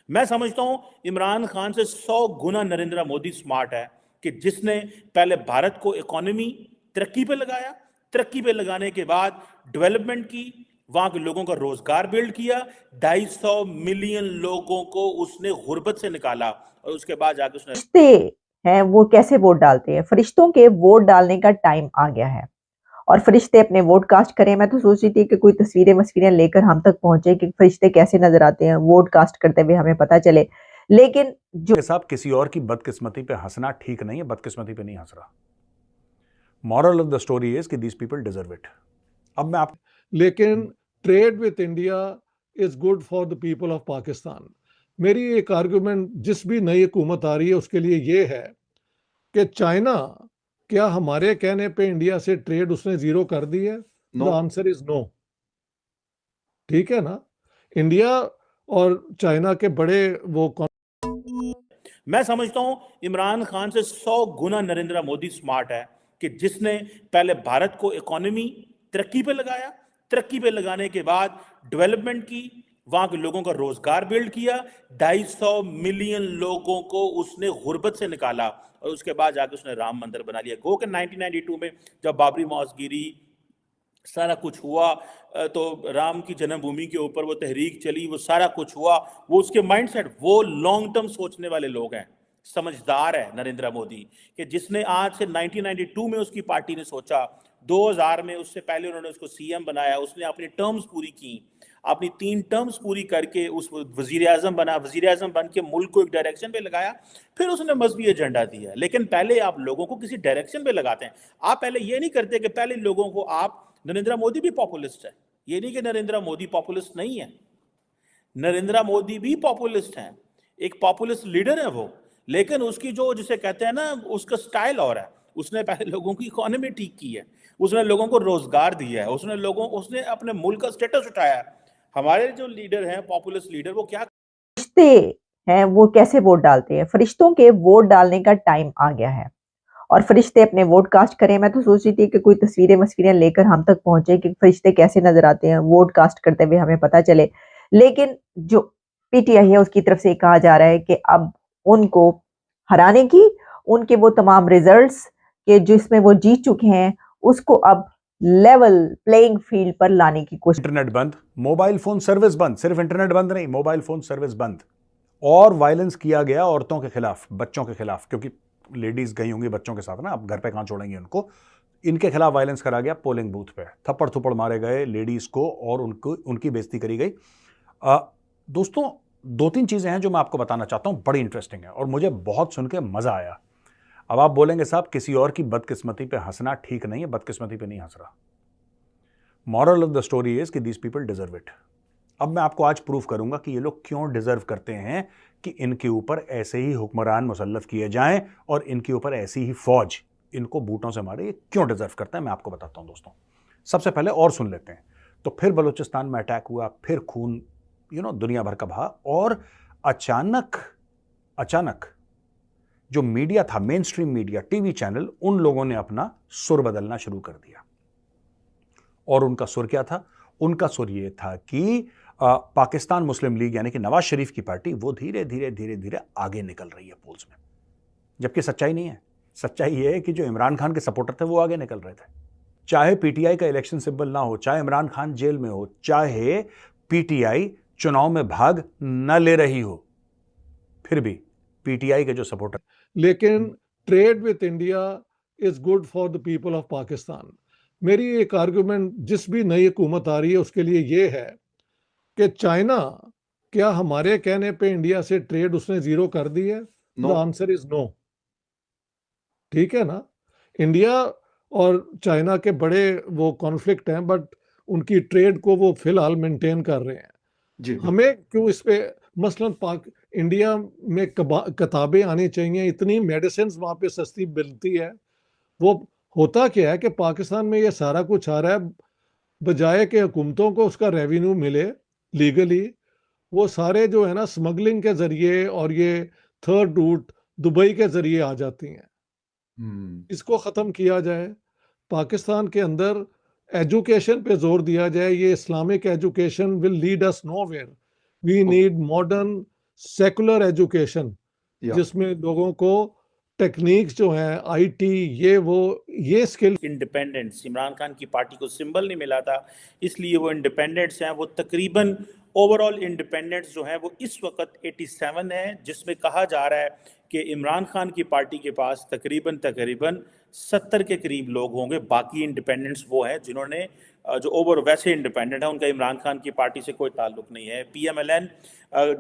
मैं समझता हूं इमरान खान से 100 गुना नरेंद्र मोदी स्मार्ट है कि जिसने पहले भारत को इकोनॉमी तरक्की पे लगाया, तरक्की पे लगाने के बाद डेवलपमेंट की, वहां के लोगों का रोजगार बिल्ड किया, 250 मिलियन लोगों को उसने गुर्बत से निकाला और उसके बाद जाके उसने फरिश्ते हैं वो कैसे वोट डालते हैं। फरिश्तों के वोट डालने का टाइम आ गया है और फरिश्ते अपने वोट कास्ट करें। मैं तो सोच रही थी कि कोई तस्वीरें वस्वीरें लेकर हम तक पहुंचे कि फरिश्ते कैसे नजर आते हैं, वोट कास्ट करते हुए हमें पता चले। लेकिन जो साहब किसी और की बदकिस्मती पे हंसना ठीक नहीं है, बदकिस्मती पे नहीं हंस रहा। Moral of the story is कि दीस पीपल डिजर्व इट। अब मैं आप लेकिन trade with India is good for the people of Pakistan. मेरी एक आर्गुमेंट जिस भी नई हुकूमत आ रही है उसके लिए ये है कि चाइना क्या हमारे कहने पे इंडिया से ट्रेड उसने जीरो कर दी है? The answer is no. ठीक है ना? इंडिया और चाइना के बड़े वो मैं समझता हूं इमरान खान से 100 गुना नरेंद्र मोदी स्मार्ट है कि जिसने पहले भारत को इकोनॉमी तरक्की पे लगाया, तरक्की पे लगाने के बाद डेवलपमेंट की, वहां के लोगों का रोजगार बिल्ड किया, 250 मिलियन लोगों को उसने गुर्बत से निकाला और उसके बाद जाके उसने राम मंदिर बना लिया। गो के 1992 में जब बाबरी मस्जिद गिरी, सारा कुछ हुआ, तो राम की जन्मभूमि के ऊपर वो तहरीक चली, वो सारा कुछ हुआ, वो उसके माइंडसेट, वो लॉन्ग टर्म सोचने वाले लोग हैं, समझदार है नरेंद्र मोदी, कि जिसने आज से 1992 में उसकी पार्टी ने सोचा, 2000 में उससे पहले उन्होंने उसको सीएम बनाया, उसने अपनी टर्म्स पूरी की, अपनी 3 टर्म्स पूरी करके उस वजीर आजम बना, वजीर आजम बन के मुल्क को एक डायरेक्शन पे लगाया, फिर उसने मजहबी एजेंडा दिया। लेकिन पहले आप लोगों को किसी डायरेक्शन पे लगाते हैं, आप पहले ये नहीं करते कि पहले लोगों को आप, नरेंद्र मोदी भी पॉपुलिस्ट है, ये नहीं कि नरेंद्र मोदी पॉपुलिस्ट नहीं है, नरेंद्र मोदी भी पॉपुलिस्ट है, एक पॉपुलिस्ट लीडर है वो, लेकिन उसकी जो जिसे कहते हैं ना, उसका स्टाइल और है। उसने पहले लोगों की इकोनॉमी ठीक की है, उसने लोगों को रोजगार दिया है, उसने अपने मुल्क का स्टेटस उठाया है। हमारे जो लीडर हैं, पॉपुलिस्ट लीडर, वो क्या फरिश्ते हैं वो कैसे वोट डालते हैं। फरिश्तों के वोट डालने का टाइम आ गया है और फरिश्ते अपने वोट कास्ट करें। मैं तो सोच रही थी कि कोई तस्वीरें वस्वीरें लेकर हम तक पहुंचे कि फरिश्ते कैसे नजर आते हैं, वोट कास्ट करते हुए हमें पता चले। लेकिन जो पीटीआई है उसकी तरफ से कहा जा रहा है कि अब उनको हराने की, उनके वो तमाम रिजल्ट्स के जिसमें वो जीत चुके हैं उसको अब लेवल प्लेइंग फील्ड पर लाने की कोशिश। इंटरनेट बंद, मोबाइल फोन सर्विस बंद, सिर्फ इंटरनेट बंद नहीं, मोबाइल फोन सर्विस बंद। और वायलेंस किया गया औरतों के खिलाफ, बच्चों के खिलाफ, क्योंकि लेडीज गई होंगी बच्चों के साथ ना, अब घर पे कहां छोड़ेंगे उनको। इनके खिलाफ वायलेंस करा गया, पोलिंग बूथ पे थप्पड़ थप्पड़ मारे गए लेडीज को और उनकी बेइज्जती करी गई। दोस्तों, 2-3 चीजें हैं जो मैं आपको बताना चाहता हूं, बड़ी इंटरेस्टिंग है और मुझे बहुत सुन के मजा आया। अब आप बोलेंगे साहब किसी और की बदकिस्मती पे हंसना ठीक नहीं है, बदकिस्मती पे नहीं हंस रहा। Moral of the story is कि दीस पीपल डिजर्व इट। अब मैं आपको आज प्रूव करूंगा कि ये लोग क्यों डिजर्व करते हैं कि इनके ऊपर ऐसे ही हुक्मरान मुसल्लत किए जाएं और इनके ऊपर ऐसी ही फौज इनको बूटों से मारे। ये क्यों डिजर्व करता है मैं आपको बताता हूं दोस्तों। सबसे पहले और सुन लेते हैं। तो फिर बलूचिस्तान में अटैक हुआ, फिर खून दुनिया भर का बहा, और अचानक जो मीडिया था, main stream media, TV channel, उन लोगों ने अपना सुर बदलना शुरू कर दिया। और उनका सुर क्या था? उनका सुर यह था कि पाकिस्तान मुस्लिम लीग यानी कि नवाज शरीफ की पार्टी वो धीरे धीरे आगे निकल रही है पोल्स में, जबकि सच्चाई नहीं है। सच्चाई यह है कि जो इमरान खान के सपोर्टर थे वो आगे निकल रहे थे। चाहे पीटीआई का इलेक्शन सिंबल ना हो, चाहे इमरान खान जेल में हो, चाहे पीटीआई चुनाव में भाग न ले रही हो, फिर भी पीटीआई के जो सपोर्टर। लेकिन trade with India is good for the people of Pakistan. मेरी एक आर्गुमेंट जिस भी नई हुकूमत आ रही है उसके लिए ये है कि चाइना क्या हमारे कहने पे इंडिया से ट्रेड उसने जीरो कर दी है? The answer is no. ठीक है ना? इंडिया और चाइना के बड़े वो कॉन्फ्लिक्ट हैं, बट उनकी ट्रेड को वो फिलहाल मेंटेन कर रहे हैं जी। हमें क्यों इस पे, मसलन इंडिया में किताबें आनी चाहिए, इतनी मेडिसिन वहाँ पे सस्ती मिलती है। वो होता क्या है कि पाकिस्तान में ये सारा कुछ आ रहा है, बजाय कि हुकूमतों को उसका रेवेन्यू मिले लीगली, वो सारे जो है ना स्मगलिंग के जरिए और ये थर्ड रूट दुबई के जरिए आ जाती हैं। इसको ख़त्म किया जाए। पाकिस्तान के अंदर एजुकेशन पे जोर दिया जाए। ये Islamic education will lead us nowhere. We need modern secular education, Yeah. जिसमें लोगों को टेक्निक्स जो हैं, आईटी, ये स्किल। इंडिपेंडेंस इमरान खान की पार्टी को सिंबल नहीं मिला था, इसलिए वो इंडिपेंडेंट्स हैं। वो तकरीबन ओवरऑल इंडिपेंडेंट्स जो हैं वो इस वक्त 87 है, जिसमें कहा जा रहा है कि इमरान खान की पार्टी के पास तकरीबन 70 के करीब लोग होंगे। बाकी इंडिपेंडेंट्स वो हैं जिन्होंने जो ओवर वैसे इंडिपेंडेंट है, उनका इमरान खान की पार्टी से कोई ताल्लुक नहीं है। PMLN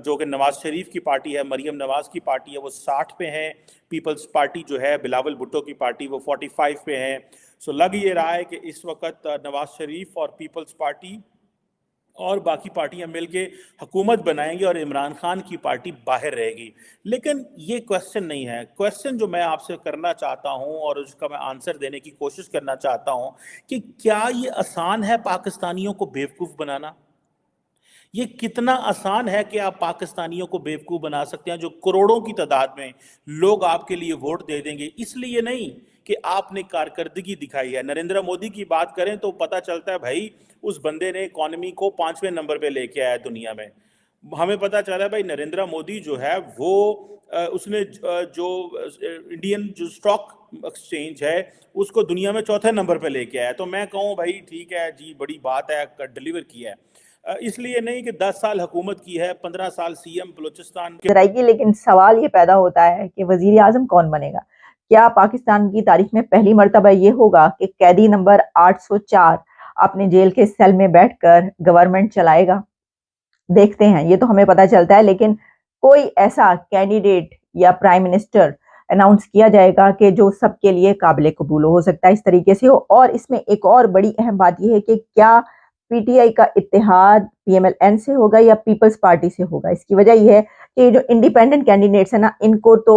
जो कि नवाज शरीफ की पार्टी है, मरियम नवाज की पार्टी है, वो 60 पे है। पीपल्स पार्टी जो है बिलावल भुट्टो की पार्टी, वो 45 पे है। सो लग ये रहा है कि इस वक्त नवाज शरीफ और पीपल्स पार्टी और बाकी पार्टियां मिलके हुकूमत बनाएंगी और इमरान खान की पार्टी बाहर रहेगी। लेकिन ये क्वेश्चन नहीं है। क्वेश्चन जो मैं आपसे करना चाहता हूं और उसका मैं आंसर देने की कोशिश करना चाहता हूं कि क्या ये आसान है पाकिस्तानियों को बेवकूफ़ बनाना? ये कितना आसान है कि आप पाकिस्तानियों को बेवकूफ़ बना सकते हैं, जो करोड़ों की तादाद में लोग आपके लिए वोट दे देंगे, इसलिए नहीं कि आपने कारकर्दगी दिखाई है। नरेंद्र मोदी की बात करें तो पता चलता है भाई उस बंदे ने इकॉनमी को 5वें नंबर पे लेके आया दुनिया में। हमें पता चला है भाई नरेंद्र मोदी जो है वो उसने जो इंडियन जो स्टॉक एक्सचेंज है उसको दुनिया में 4थे नंबर पे लेके आया। तो मैं कहूँ भाई ठीक है जी, बड़ी बात है, डिलीवर किया है। इसलिए नहीं कि 10 साल हुकूमत की है, 15 साल CM बलूचिस्तान के कराएगी, लेकिन सवाल ये पैदा होता है कि वजीर आजम कौन बनेगा। क्या पाकिस्तान की तारीख में पहली मर्तबा ये होगा कि कैदी नंबर 804 अपने जेल के सेल में बैठकर गवर्नमेंट चलाएगा? देखते हैं, ये तो हमें पता चलता है, लेकिन कोई ऐसा कैंडिडेट या प्राइम मिनिस्टर अनाउंस किया जाएगा कि जो सबके लिए काबिल कबूल हो सकता है इस तरीके से हो। और इसमें एक और बड़ी अहम बात यह है कि क्या PTI का इत्तेहाद PMLN से होगा या पीपल्स पार्टी से होगा। इसकी वजह यह है कि जो इंडिपेंडेंट कैंडिडेट्स है ना, इनको तो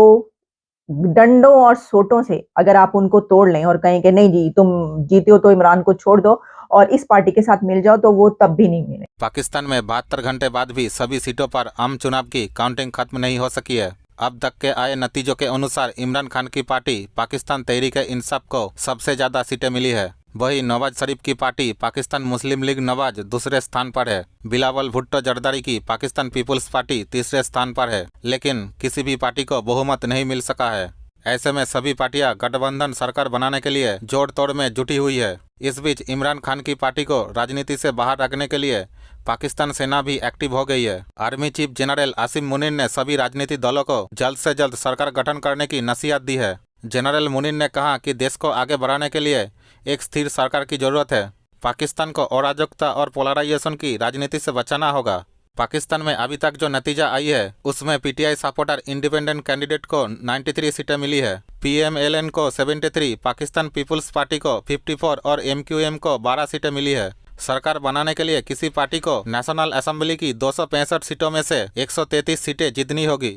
डंडों और सोटों से अगर आप उनको तोड़ लें और कहें कि नहीं जी तुम जीते हो तो इमरान को छोड़ दो और इस पार्टी के साथ मिल जाओ, तो वो तब भी नहीं मिले। पाकिस्तान में 72 घंटे बाद भी सभी सीटों पर आम चुनाव की काउंटिंग खत्म नहीं हो सकी है। अब तक के आए नतीजों के अनुसार इमरान खान की पार्टी पाकिस्तान तहरीक-ए-इंसाफ को सबसे ज्यादा सीटें मिली है। वही नवाज शरीफ की पार्टी पाकिस्तान मुस्लिम लीग नवाज दूसरे स्थान पर है। बिलावल भुट्टो जरदारी की पाकिस्तान पीपुल्स पार्टी तीसरे स्थान पर है, लेकिन किसी भी पार्टी को बहुमत नहीं मिल सका है। ऐसे में सभी पार्टियां गठबंधन सरकार बनाने के लिए जोड़ तोड़ में जुटी हुई है। इस बीच इमरान खान की पार्टी को राजनीति से बाहर रखने के लिए पाकिस्तान सेना भी एक्टिव हो गई है। Army chief general Asim Munir ने सभी राजनीतिक दलों को जल्द से जल्द सरकार गठन करने की नसीहत दी है। जनरल मुनीर ने कहा कि देश को आगे बढ़ाने के लिए एक स्थिर सरकार की जरूरत है। पाकिस्तान को अराजकता और पोलराइजेशन की राजनीति से बचाना होगा। पाकिस्तान में अभी तक जो नतीजा आई है उसमें PTI सपोर्टर इंडिपेंडेंट कैंडिडेट को 93 सीटें मिली है, PMLN को 73, पाकिस्तान पीपुल्स पार्टी को 54 और MQM को 12 सीटें मिली है। सरकार बनाने के लिए किसी पार्टी को नेशनल असेंबली की 265 सीटों में से 133 सीटें जीतनी होगी।